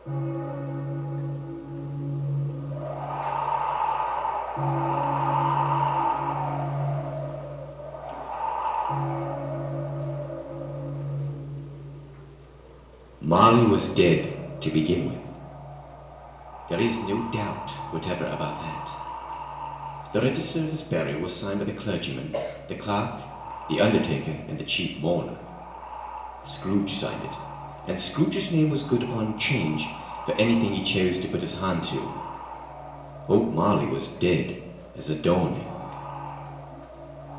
Marley was dead to begin with. There is no doubt whatever about that. The register of his burial was signed by the clergyman, the clerk, the undertaker, and the chief mourner. Scrooge signed it, and Scrooge's name was good upon change for anything he chose to put his hand to. Old Marley was dead as a doornail.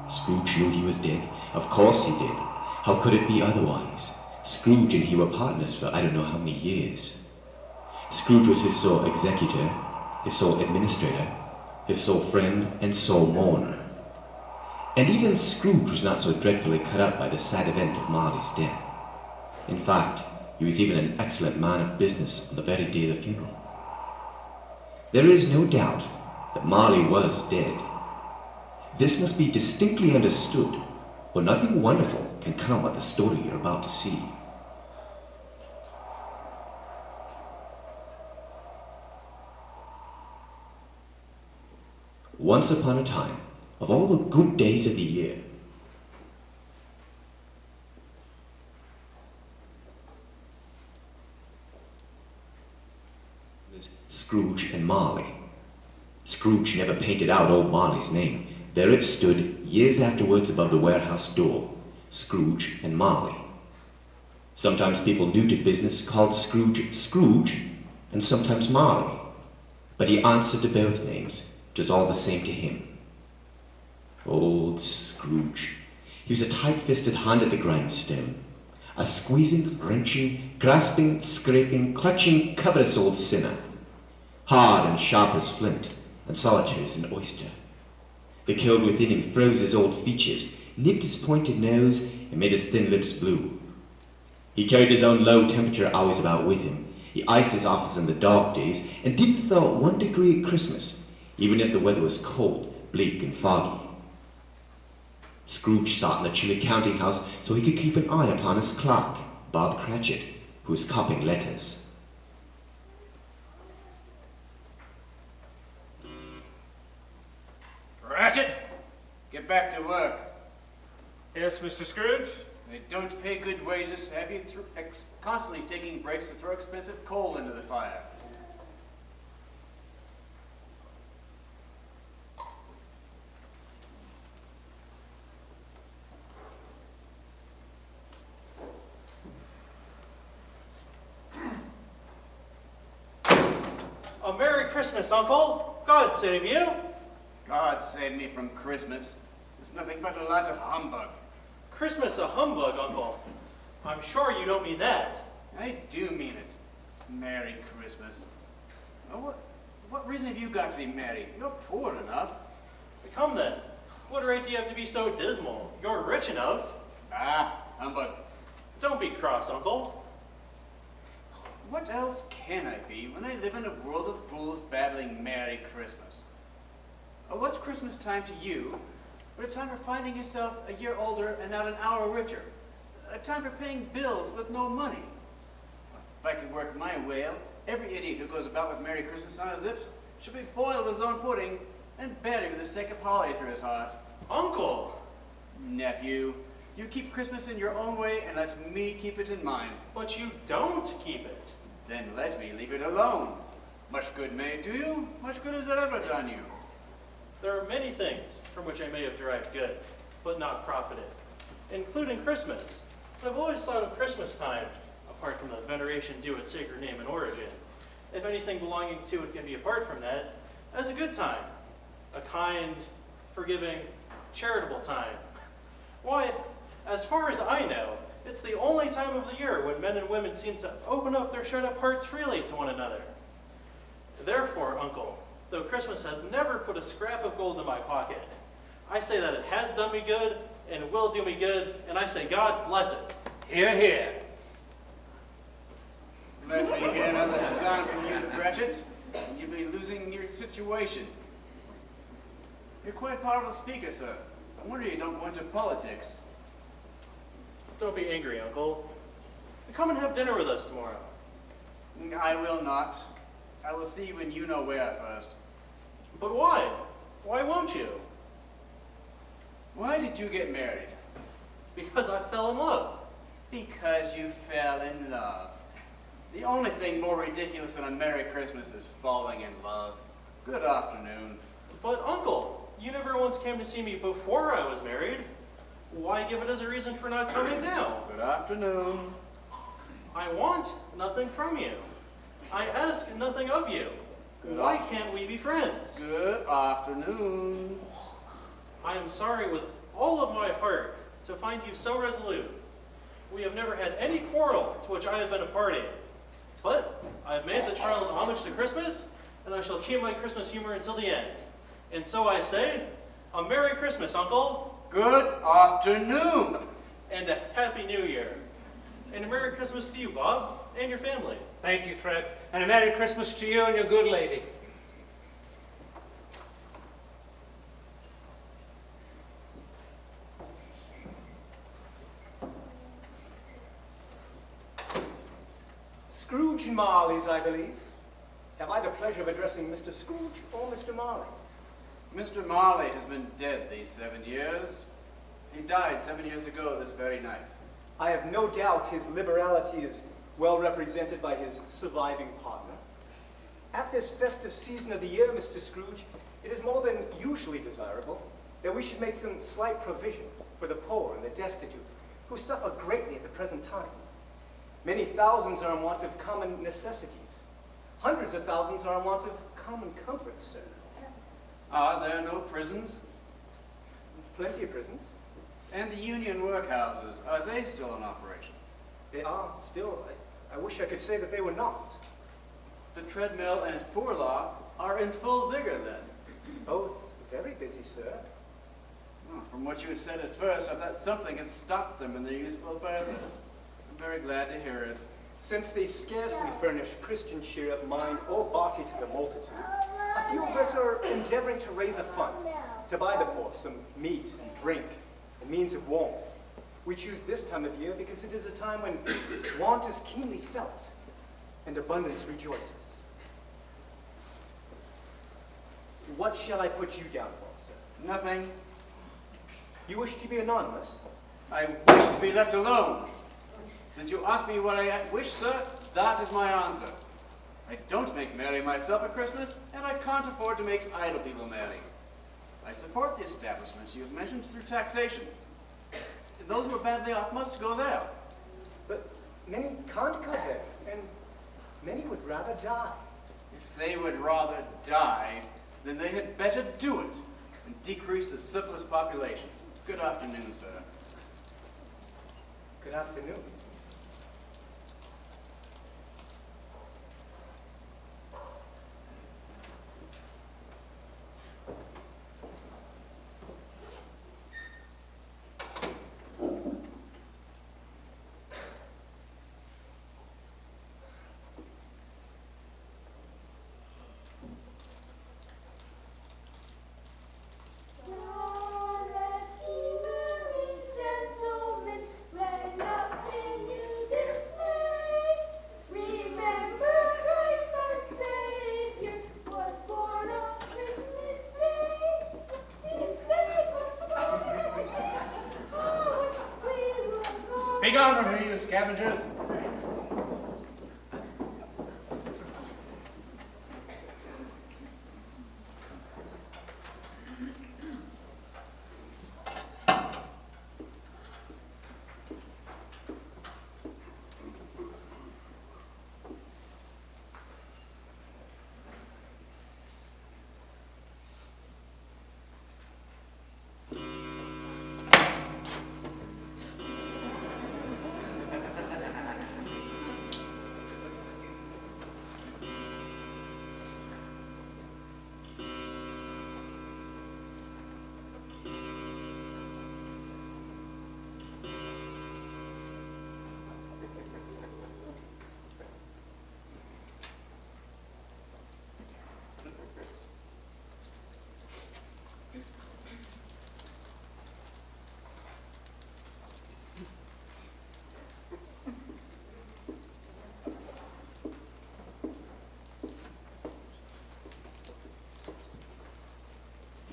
Scrooge knew he was dead. Of course he did. How could it be otherwise? Scrooge and he were partners for I don't know how many years. Scrooge was his sole executor, his sole administrator, his sole friend, and sole mourner. And even Scrooge was not so dreadfully cut up by the sad event of Marley's death. In fact, he was even an excellent man of business on the very day of the funeral. There is no doubt that Marley was dead. This must be distinctly understood, or nothing wonderful can come of the story you're about to see. Once upon a time, of all the good days of the year, Scrooge and Marley. Scrooge never painted out old Marley's name. There it stood, years afterwards, above the warehouse door, Scrooge and Marley. Sometimes people new to business called Scrooge Scrooge, and sometimes Marley. But he answered to both names. It was all the same to him. Old Scrooge. He was a tight-fisted hand at the grindstone, a squeezing, wrenching, grasping, scraping, clutching, covetous old sinner, hard and sharp as flint, and solitary as an oyster. The cold within him froze his old features, nipped his pointed nose, and made his thin lips blue. He carried his own low temperature always about with him. He iced his office on the dark days, and didn't thaw 1 degree at Christmas, even if the weather was cold, bleak, and foggy. Scrooge sat in the chilly counting house so he could keep an eye upon his clerk, Bob Cratchit, who was copying letters. Cratchit, get back to work. Yes, Mr. Scrooge? They don't pay good wages to have you constantly taking breaks to throw expensive coal into the fire. A Merry Christmas, Uncle. God save you. God save me from Christmas. It's nothing but a lot of humbug. Christmas a humbug, Uncle. I'm sure you don't mean that. I do mean it. Merry Christmas. Oh, what reason have you got to be merry? You're poor enough. Come then. What right do you have to be so dismal? You're rich enough. Ah, humbug. Don't be cross, Uncle. What else can I be when I live in a world of fools babbling Merry Christmas? What's Christmas time to you but a time for finding yourself a year older and not an hour richer? A time for paying bills with no money? If I could work my way out, every idiot who goes about with Merry Christmas on his lips should be boiled with his own pudding and buried with a stake of holly through his heart. Uncle! Nephew, you keep Christmas in your own way and let me keep it in mine. But you don't keep it. Then let me leave it alone. Much good may it do you, much good has it ever done you. There are many things from which I may have derived good, but not profited, including Christmas. But I've always thought of Christmas time, apart from the veneration due its sacred name and origin, if anything belonging to it can be apart from that, as a good time. A kind, forgiving, charitable time. Why, as far as I know, it's the only time of the year when men and women seem to open up their shut-up hearts freely to one another. Therefore, Uncle, though Christmas has never put a scrap of gold in my pocket, I say that it has done me good and will do me good, and I say God bless it. Hear, hear. Let me hear another sound from you, Cratchit, and you'll be losing your situation. You're quite a powerful speaker, sir. I wonder you don't go into politics. Don't be angry, Uncle. Come and have dinner with us tomorrow. I will not. I will see you when you know where first. But why? Why won't you? Why did you get married? Because I fell in love. Because you fell in love. The only thing more ridiculous than a Merry Christmas is falling in love. Good afternoon. But Uncle, you never once came to see me before I was married. Why give it as a reason for not coming now? Good afternoon. I want nothing from you. I ask nothing of you. Why can't we be friends? Good afternoon. I am sorry with all of my heart to find you so resolute. We have never had any quarrel to which I have been a party. But I have made the trial in homage to Christmas, and I shall keep my Christmas humor until the end. And so I say, a Merry Christmas, Uncle. Good afternoon. And a Happy New Year. And a Merry Christmas to you, Bob, and your family. Thank you, Fred. And a Merry Christmas to you and your good lady. Scrooge and Marley's, I believe. Have I the pleasure of addressing Mr. Scrooge or Mr. Marley? Mr. Marley has been dead these 7 years. He died 7 years ago this very night. I have no doubt his liberality is well represented by his surviving partner. At this festive season of the year, Mr. Scrooge, it is more than usually desirable that we should make some slight provision for the poor and the destitute, who suffer greatly at the present time. Many thousands are in want of common necessities. Hundreds of thousands are in want of common comforts, sir. Are there no prisons? Plenty of prisons. And the union workhouses, are they still in operation? They are still. I wish I could say that they were not. The treadmill and poor law are in full vigor then. Both very busy, sir. Oh, from what you had said at first, I thought something had stopped them in their useful purpose. I'm very glad to hear it. Since they scarcely furnish Christian cheer of mind or body to the multitude, a few of us are endeavoring to raise a fund to buy the poor some meat and drink and means of warmth. We choose this time of year because it is a time when want is keenly felt and abundance rejoices. What shall I put you down for, sir? Nothing. You wish to be anonymous? I wish to be left alone. Since you ask me what I wish, sir, that is my answer. I don't make merry myself at Christmas, and I can't afford to make idle people merry. I support the establishments you have mentioned through taxation. Those who are badly off must go there. But many can't go there, and many would rather die. If they would rather die, then they had better do it and decrease the surplus population. Good afternoon, sir. Good afternoon. Begone from here, you scavengers.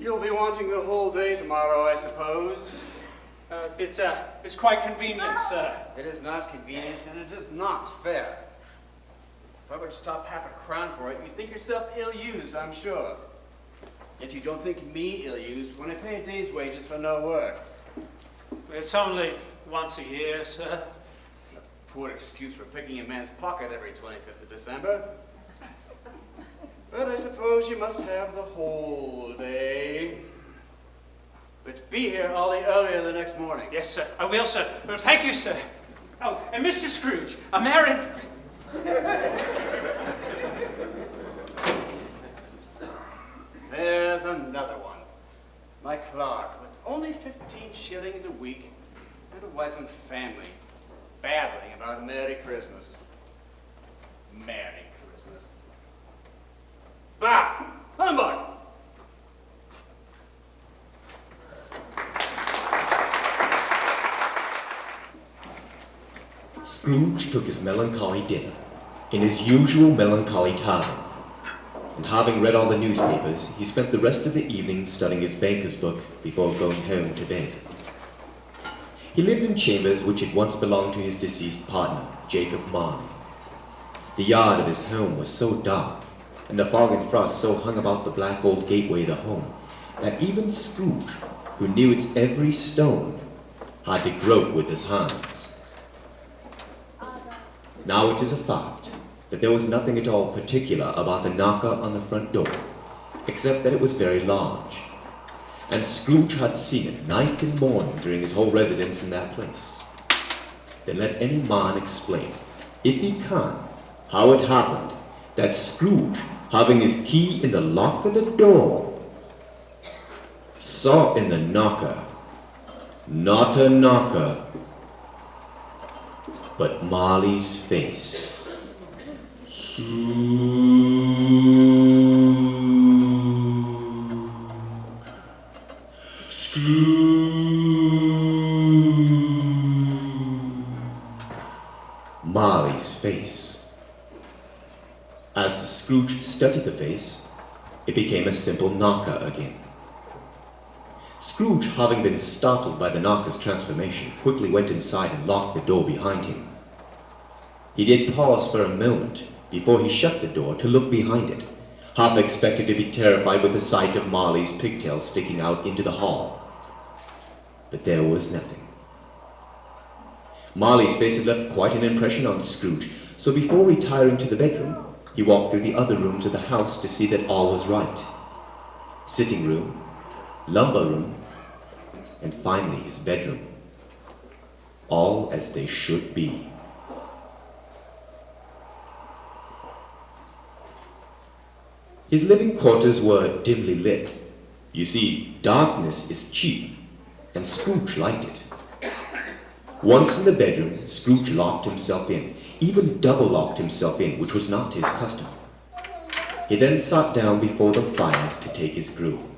You'll be wanting the whole day tomorrow, I suppose. It's quite convenient, sir. It is not convenient, and it is not fair. If I were to stop half a crown for it, you'd think yourself ill-used, I'm sure. Yet you don't think me ill-used when I pay a day's wages for no work. It's only once a year, sir. Poor excuse for picking a man's pocket every 25th of December. But I suppose you must have the whole day. But be here all the earlier the next morning. Yes, sir. I will, sir. Well, thank you, sir. Oh, and Mr. Scrooge, I'm married. There's another one. My clerk, with only 15 shillings a week, and a wife and family, babbling about a Merry Christmas. Merry Christmas. Bah! Humbug! Scrooge took his melancholy dinner in his usual melancholy tavern, and having read all the newspapers, he spent the rest of the evening studying his banker's book before going home to bed. He lived in chambers which had once belonged to his deceased partner, Jacob Marley. The yard of his home was so dark, and the fog and frost so hung about the black old gateway of the home, that even Scrooge, who knew its every stone, had to grope with his hands. Now it is a fact that there was nothing at all particular about the knocker on the front door, except that it was very large, and Scrooge had seen it night and morning during his whole residence in that place. Then let any man explain, if he can, how it happened that Scrooge, having his key in the lock of the door, saw in the knocker not a knocker, but Marley's face. Marley's face. As Scrooge studied the face, it became a simple knocker again. Scrooge, having been startled by the knocker's transformation, quickly went inside and locked the door behind him. He did pause for a moment before he shut the door to look behind it, half expected to be terrified with the sight of Marley's pigtails sticking out into the hall. But there was nothing. Marley's face had left quite an impression on Scrooge, so before retiring to the bedroom, he walked through the other rooms of the house to see that all was right. Sitting room, lumber room, and finally his bedroom. All as they should be. His living quarters were dimly lit. You see, darkness is cheap, and Scrooge liked it. Once in the bedroom, Scrooge locked himself in, even double-locked himself in, which was not his custom. He then sat down before the fire to take his gruel.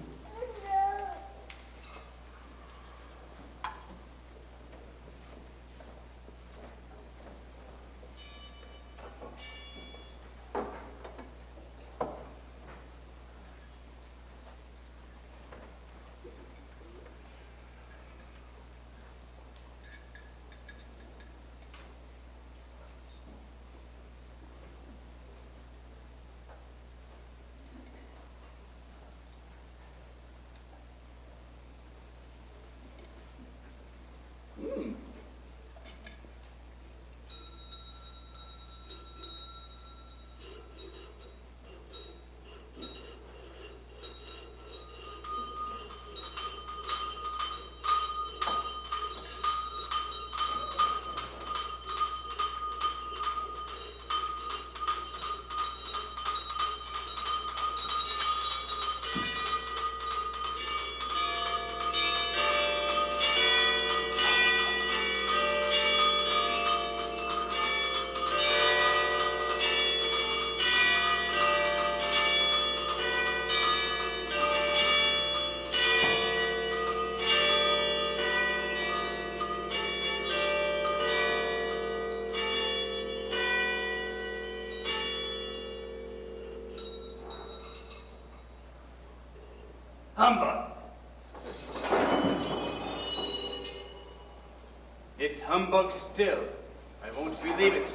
Humbug! Humbug still. I won't believe it.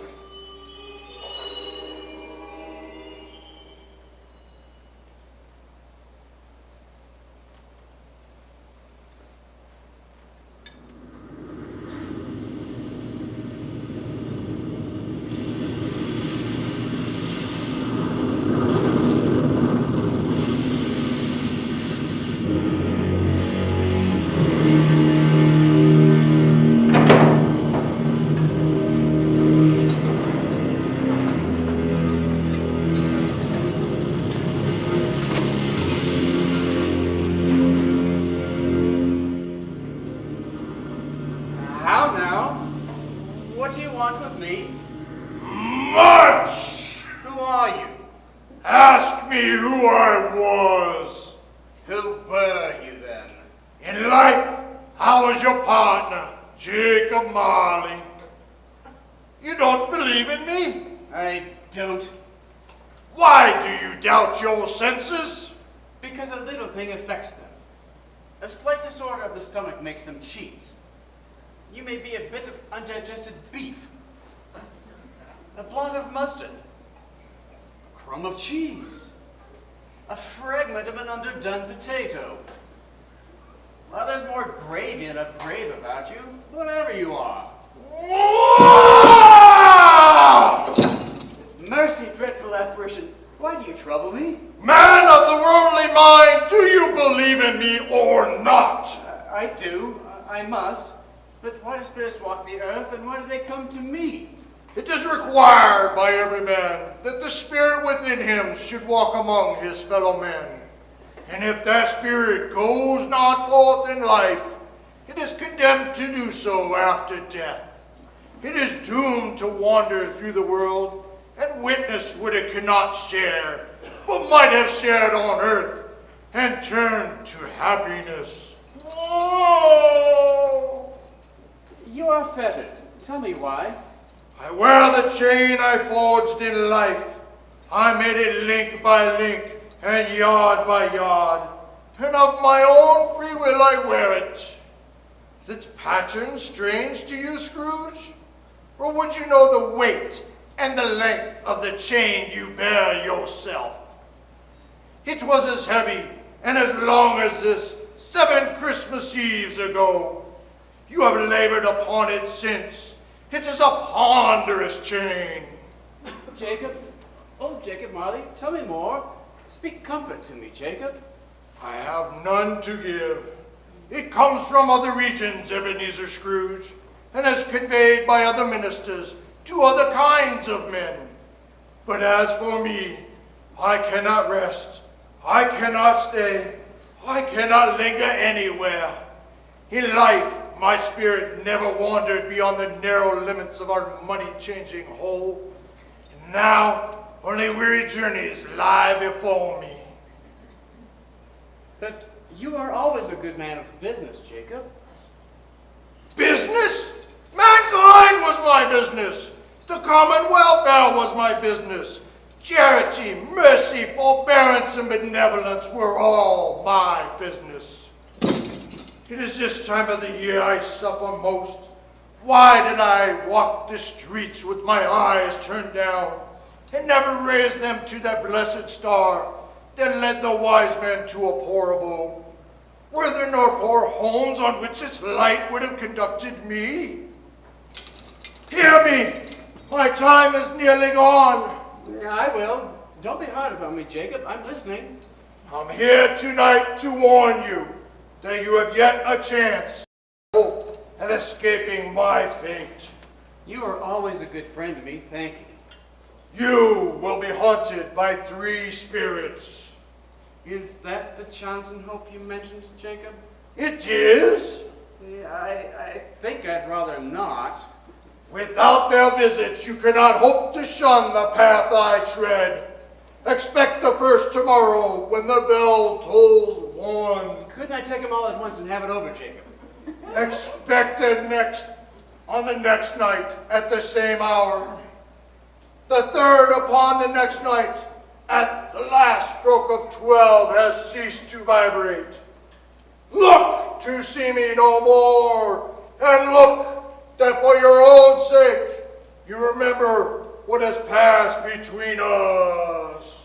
How now? What do you want with me? Much! Who are you? Ask me who I was. Who were you then? In life, I was your partner, Jacob Marley. You don't believe in me? I don't. Why do you doubt your senses? Because a little thing affects them. A slight disorder of the stomach makes them cheats. You may be a bit of undigested beef, a blot of mustard, a crumb of cheese, a fragment of an underdone potato. Well, there's more gravy than of grave about you, whatever you are. Mercy, dreadful apparition, why do you trouble me? Man of the worldly mind, do you believe in me or not? I do, I must. But why do spirits walk the earth, and why do they come to me? It is required by every man that the spirit within him should walk among his fellow men. And if that spirit goes not forth in life, it is condemned to do so after death. It is doomed to wander through the world and witness what it cannot share, but might have shared on earth, and turn to happiness. Oh! You are fettered. Tell me why. I wear the chain I forged in life. I made it link by link and yard by yard, and of my own free will I wear it. Is its pattern strange to you, Scrooge? Or would you know the weight and the length of the chain you bear yourself? It was as heavy and as long as this 7 Christmas Eves ago. You have labored upon it since. It is a ponderous chain. Jacob? Oh, Jacob Marley, tell me more. Speak comfort to me, Jacob. I have none to give. It comes from other regions, Ebenezer Scrooge, and is conveyed by other ministers to other kinds of men. But as for me, I cannot rest. I cannot stay. I cannot linger anywhere. In life, my spirit never wandered beyond the narrow limits of our money-changing hole. And now, only weary journeys lie before me. But you are always a good man of business, Jacob. Business? Mankind was my business. The common welfare was my business. Charity, mercy, forbearance, and benevolence were all my business. It is this time of the year I suffer most. Why did I walk the streets with my eyes turned down and never raise them to that blessed star that led the wise men to a poor abode? Were there no poor homes on which its light would have conducted me? Hear me! My time is nearly gone. I will. Don't be hard upon me, Jacob. I'm listening. I'm here tonight to warn you that you have yet a chance of escaping my fate. You are always a good friend to me. Thank you. You will be haunted by 3 spirits. Is that the chance and hope you mentioned, Jacob? It is. Yeah, I think I'd rather not. Without their visits, you cannot hope to shun the path I tread. Expect the first tomorrow when the bell tolls 1. Couldn't I take them all at once and have it over, Jacob? Expect it on the next night at the same hour. The third upon the next night at the last stroke of 12 has ceased to vibrate. Look to see me no more, and look that for your own sake you remember what has passed between us.